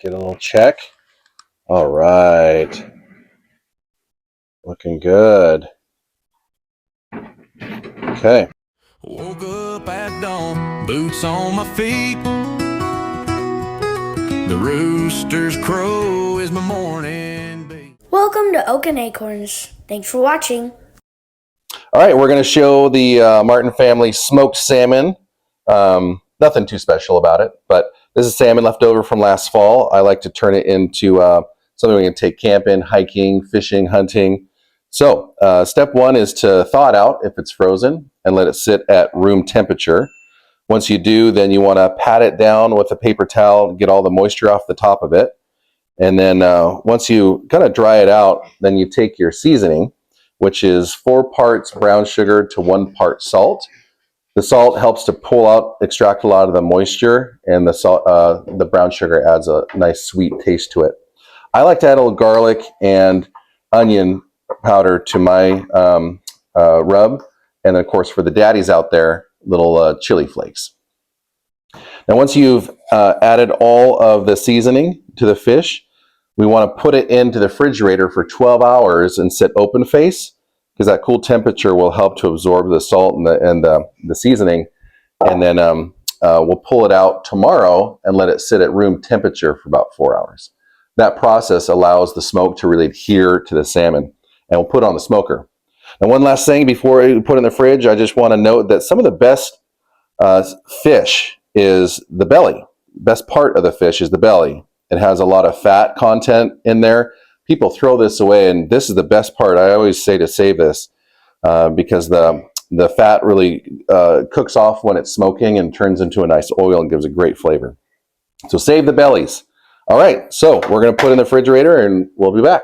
get a little check. All right. Looking good. Okay. Woke up at dawn, boots on my feet. The rooster's crow is my morning beat. Welcome to Oak and Acorns. Thanks for watching. All right, we're going to show the Martin family smoked salmon. Nothing too special about it, but this is salmon left over from last fall. I like to turn it into something we can take camping, hiking, fishing, hunting. So step one is to thaw it out if it's frozen and let it sit at room temperature. Once you do, then you want to pat it down with a paper towel and get all the moisture off the top of it. And then once you kind of dry it out, then you take your seasoning, which is 4 parts brown sugar to 1 part salt. The salt helps to extract a lot of the moisture, and the brown sugar adds a nice sweet taste to it. I like to add a little garlic and onion powder to my rub, and then of course for the daddies out there, little chili flakes. Now once you've added all of the seasoning to the fish, we want to put it into the refrigerator for 12 hours and sit open face, because that cool temperature will help to absorb the salt and the seasoning. And then we'll pull it out tomorrow and let it sit at room temperature for about 4 hours. That process allows the smoke to really adhere to the salmon, and we'll put it on the smoker. Now one last thing before we put it in the fridge, I just want to note that some of the best fish is the belly. Best part of the fish is the belly. It has a lot of fat content in there. People throw this away, and this is the best part. I always say to save this because the fat really cooks off when it's smoking and turns into a nice oil and gives a great flavor. So save the bellies. All right, so we're going to put it in the refrigerator, and we'll be back.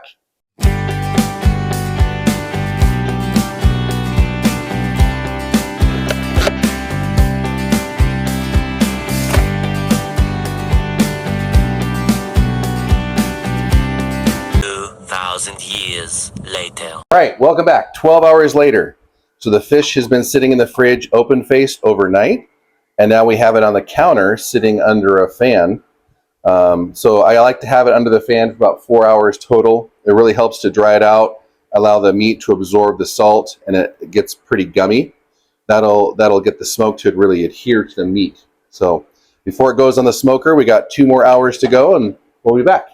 Years later. All right, welcome back. 12 hours later. So the fish has been sitting in the fridge open faced overnight, and now we have it on the counter sitting under a fan. So I like to have it under the fan for about 4 hours total. It really helps to dry it out, allow the meat to absorb the salt, and it gets pretty gummy. That'll get the smoke to really adhere to the meat. So before it goes on the smoker, we got 2 more hours to go, and we'll be back.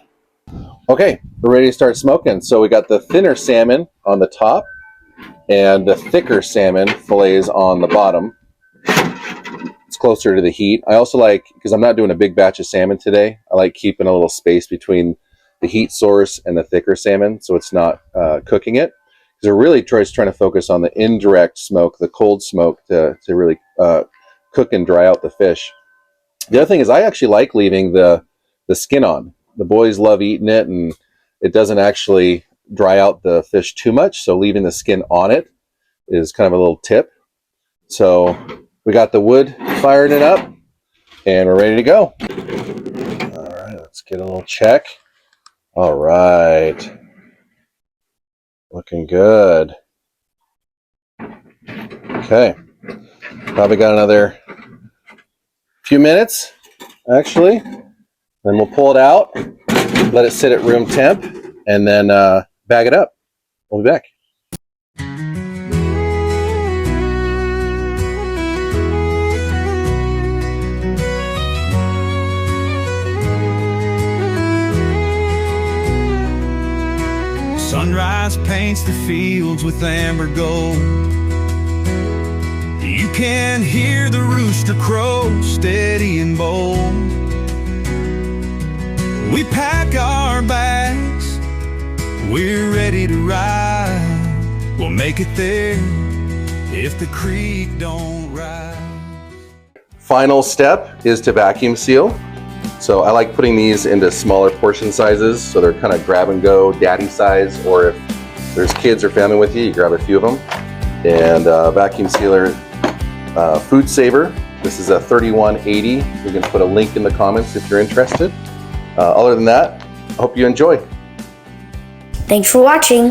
Okay, we're ready to start smoking. So we got the thinner salmon on the top and the thicker salmon fillets on the bottom. It's closer to the heat. I also like, because I'm not doing a big batch of salmon today, I like keeping a little space between the heat source and the thicker salmon so it's not cooking it. Because we're really trying to focus on the indirect smoke, the cold smoke, to really cook and dry out the fish. The other thing is I actually like leaving the skin on. The boys love eating it, and it doesn't actually dry out the fish too much, so leaving the skin on it is kind of a little tip. So we got the wood firing it up, and we're ready to go. All right, let's get a little check. All right. Looking good. Okay. Probably got another few minutes, actually. Then we'll pull it out, let it sit at room temp, and then bag it up. We'll be back. Sunrise paints the fields with amber gold. You can hear the rooster crow steady and bold. We pack our bags, we're ready to ride. We'll make it there if the creek don't rise. Final step is to vacuum seal. So I like putting these into smaller portion sizes so they're kind of grab and go daddy size, or if there's kids or family with you, you grab a few of them. And vacuum sealer food saver. This is a 3180. We can put a link in the comments if you're interested. Other than that, I hope you enjoy. Thanks for watching.